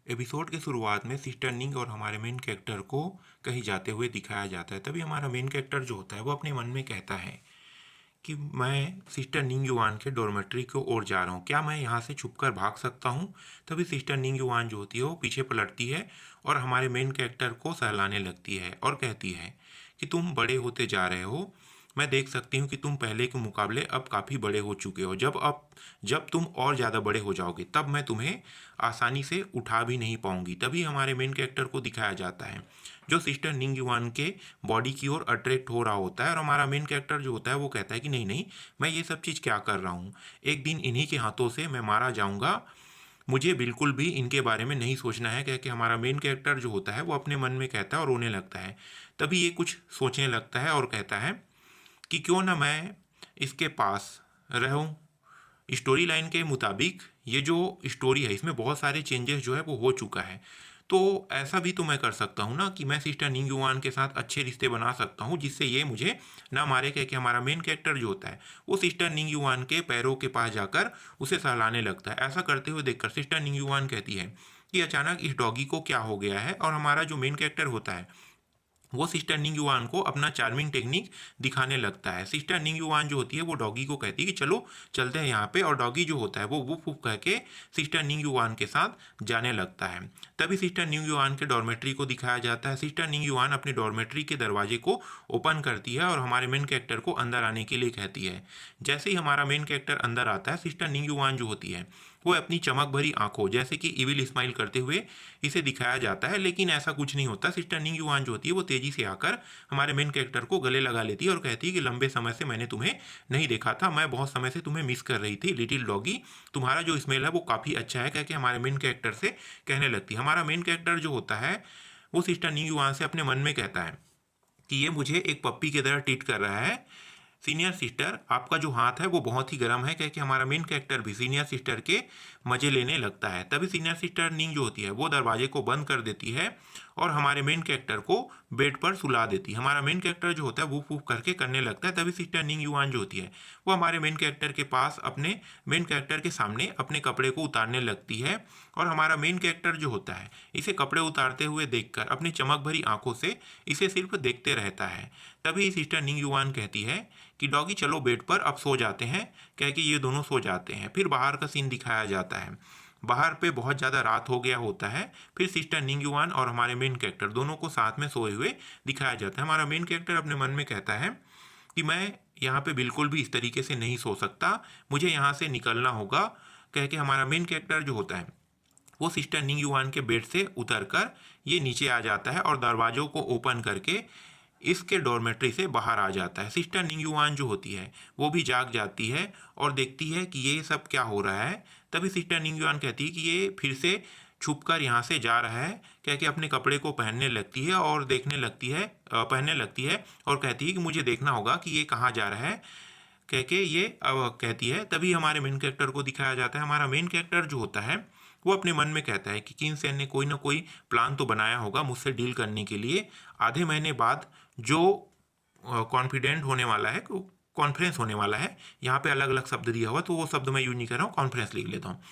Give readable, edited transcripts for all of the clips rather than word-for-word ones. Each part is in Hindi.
एपिसोड के शुरुआत में सिस्टर निंग और हमारे मेन कैरेक्टर को कहीं जाते हुए दिखाया जाता है। तभी हमारा मेन कैरेक्टर जो होता है वो अपने मन में कहता है कि मैं सिस्टर निंग युआन के डॉर्मेट्री की ओर जा रहा हूँ, क्या मैं यहाँ से छुपकर भाग सकता हूँ। तभी सिस्टर निंग युआन जो होती है वो पीछे पलटती है और हमारे मेन कैरेक्टर को सहलाने लगती है और कहती है कि तुम बड़े होते जा रहे हो, मैं देख सकती हूँ कि तुम पहले के मुकाबले अब काफ़ी बड़े हो चुके हो। जब तुम और ज़्यादा बड़े हो जाओगे तब मैं तुम्हें आसानी से उठा भी नहीं पाऊंगी। तभी हमारे मेन कैरेक्टर को दिखाया जाता है जो सिस्टर निंग युआन के बॉडी की ओर अट्रैक्ट हो रहा होता है, और हमारा मेन कैरेक्टर जो होता है वो कहता है कि नहीं नहीं, मैं ये सब चीज़ क्या कर रहा हूँ, एक दिन इन्हीं के हाथों से मैं मारा जाऊँगा, मुझे बिल्कुल भी इनके बारे में नहीं सोचना है। कह के हमारा मेन कैरेक्टर जो होता है वो अपने मन में कहता है और रोने लगता है। तभी ये कुछ सोचने लगता है और कहता है कि क्यों ना मैं इसके पास रहूं। स्टोरी लाइन के मुताबिक ये जो स्टोरी है इसमें बहुत सारे चेंजेस जो है वो हो चुका है, तो ऐसा भी तो मैं कर सकता हूँ ना कि मैं सिस्टर निंग युआन के साथ अच्छे रिश्ते बना सकता हूँ जिससे ये मुझे ना मारे। कह के हमारा मेन कैरेक्टर जो होता है वो सिस्टर निंग युआन के पैरों के पास जाकर उसे सहलाने लगता है। ऐसा करते हुए देखकर सिस्टर निंग युआन कहती है कि अचानक इस डॉगी को क्या हो गया है, और हमारा जो मेन कैरेक्टर होता है वो सिस्टर निंग युआन को अपना चार्मिंग टेक्निक दिखाने लगता है। सिस्टर निंग युआन जो होती है वो डॉगी को कहती है कि चलो चलते हैं यहाँ पे, और डॉगी जो होता है वो वुफ वुफ कह के सिस्टर निंग युआन के साथ जाने लगता है। तभी सिस्टर निंग युआन के डॉर्मेट्री को दिखाया जाता है। सिस्टर निंग युआन अपने डॉर्मेट्री के दरवाजे को ओपन करती है और हमारे मेन कैरेक्टर को अंदर आने के लिए कहती है। जैसे ही हमारा मेन कैरेक्टर अंदर आता है, सिस्टर निंग युआन जो होती है वो अपनी चमक भरी आंखों जैसे कि इविल स्माइल करते हुए इसे दिखाया जाता है, लेकिन ऐसा कुछ नहीं होता। सिस्टर निंग युआन जो होती है वो तेजी से आकर हमारे मेन कैरेक्टर को गले लगा लेती है और कहती है कि लंबे समय से मैंने तुम्हें नहीं देखा था, मैं बहुत समय से तुम्हें मिस कर रही थी लिटिल डॉगी, तुम्हारा जो स्मेल है वो काफ़ी अच्छा है, कह के हमारे मेन कैरेक्टर से कहने लगती है। हमारा मेन कैरेक्टर जो होता है वो सिस्टर निंग युआन से अपने मन में कहता है कि ये मुझे एक पप्पी की तरह ट्रीट कर रहा है। सीनियर सिस्टर, आपका जो हाथ है वो बहुत ही गर्म है, कह के हमारा मेन कैरेक्टर भी सीनियर सिस्टर के मजे लेने लगता है। तभी सीनियर सिस्टर निंग जो होती है वो दरवाजे को बंद कर देती है और हमारे मेन कैरेक्टर को बेड पर सुला देती है। हमारा मेन कैरेक्टर जो होता है वो फूफ करके करने लगता है। तभी सिस्टर निंग युआन जो होती है वो हमारे मेन कैरेक्टर के पास अपने मेन कैरेक्टर के सामने अपने कपड़े को उतारने लगती है, और हमारा मेन कैरेक्टर जो होता है इसे कपड़े उतारते हुए देखकर अपनी चमक भरी आंखों से इसे सिर्फ देखते रहता है। तभी सिस्टर निंग युआन कहती है कि डॉगी चलो बेड पर अब सो जाते हैं, कह के ये दोनों सो जाते हैं। फिर बाहर का सीन दिखाया जाता है। बाहर पे बहुत ज़्यादा रात हो गया होता है। फिर सिस्टर निंग युआन और हमारे मेन कैरेक्टर दोनों को साथ में सोए हुए दिखाया जाता है। हमारा मेन कैरेक्टर अपने मन में कहता है कि मैं यहाँ पे बिल्कुल भी इस तरीके से नहीं सो सकता, मुझे यहाँ से निकलना होगा, कह के हमारा मेन कैरेक्टर जो होता है वो सिस्टर निंग युआन के बेड से उतरकर ये नीचे आ जाता है और दरवाज़ों को ओपन करके इसके डॉर्मेट्री से बाहर आ जाता है। सिस्टर निंग युआन जो होती है वो भी जाग जाती है और देखती है कि ये सब क्या हो रहा है। तभी सिस्टर निंग युआन कहती है कि ये फिर से छुपकर यहाँ से जा रहा है, कह के अपने कपड़े को पहनने लगती है और देखने लगती है पहनने लगती है और कहती है कि मुझे देखना होगा कि ये कहाँ जा रहा है, कह के ये कहती है। तभी हमारे मेन कैरेक्टर को दिखाया जाता है। हमारा मेन कैरेक्टर जो होता है वो अपने मन में कहता है कि किन सेन ने कोई ना कोई प्लान तो बनाया होगा मुझसे डील करने के लिए। आधे महीने बाद जो कॉन्फिडेंट होने वाला है, कॉन्फ्रेंस होने वाला है, यहाँ पे अलग अलग शब्द दिया हुआ तो वो शब्द मैं यूज नहीं कर रहा हूँ, कॉन्फ्रेंस लिख लेता हूँ।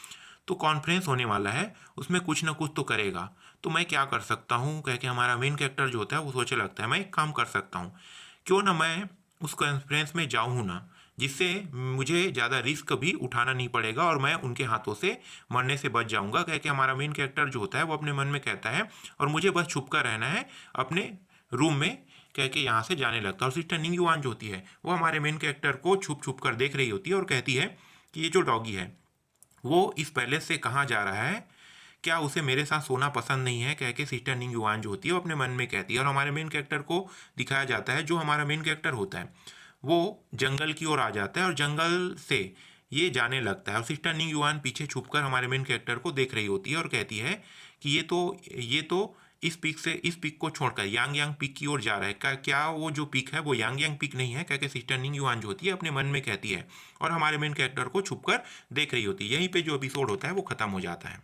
तो कॉन्फ्रेंस होने वाला है, उसमें कुछ ना कुछ तो करेगा, तो मैं क्या कर सकता हूँ, कह के हमारा मेन कैरेक्टर जो होता है वो सोचने लगता है मैं एक काम कर सकता हूँ, क्यों ना मैं उस कॉन्फ्रेंस में जाऊँ ना, जिससे मुझे ज़्यादा रिस्क भी उठाना नहीं पड़ेगा और मैं उनके हाथों से मरने से बच जाऊंगा, कह के हमारा मेन कैरेक्टर जो होता है वो अपने मन में कहता है और मुझे बस छुप कर रहना है अपने रूम में, कह के यहाँ से जाने लगता है। और सिस्टर निंग युआन जो होती है वो हमारे मेन कैरेक्टर को छुप छुप कर देख रही होती है और कहती है कि ये जो डॉगी है वो इस पैलेस से कहाँ जा रहा है, क्या उसे मेरे साथ सोना पसंद नहीं है, कह के सिस्टर निंग युआन जो होती है वो अपने मन में कहती है। और हमारे मेन कैरेक्टर को दिखाया जाता है, जो हमारा मेन कैरेक्टर होता है वो जंगल की ओर आ जाता है और जंगल से ये जाने लगता है, और सिस्टर निंग युआन पीछे छुपकर हमारे मेन कैरेक्टर को देख रही होती है और कहती है कि ये तो इस पीक को छोड़कर यांग यांग पीक की ओर जा रहा है, क्या वो जो पीक है वो यांग यांग पीक नहीं है, कह के सिस्टर निंग युआन जो होती है अपने मन में कहती है और हमारे मेन कैरेक्टर को छुपकर देख रही होती है। यहीं पे जो एपिसोड होता है वो खत्म हो जाता है।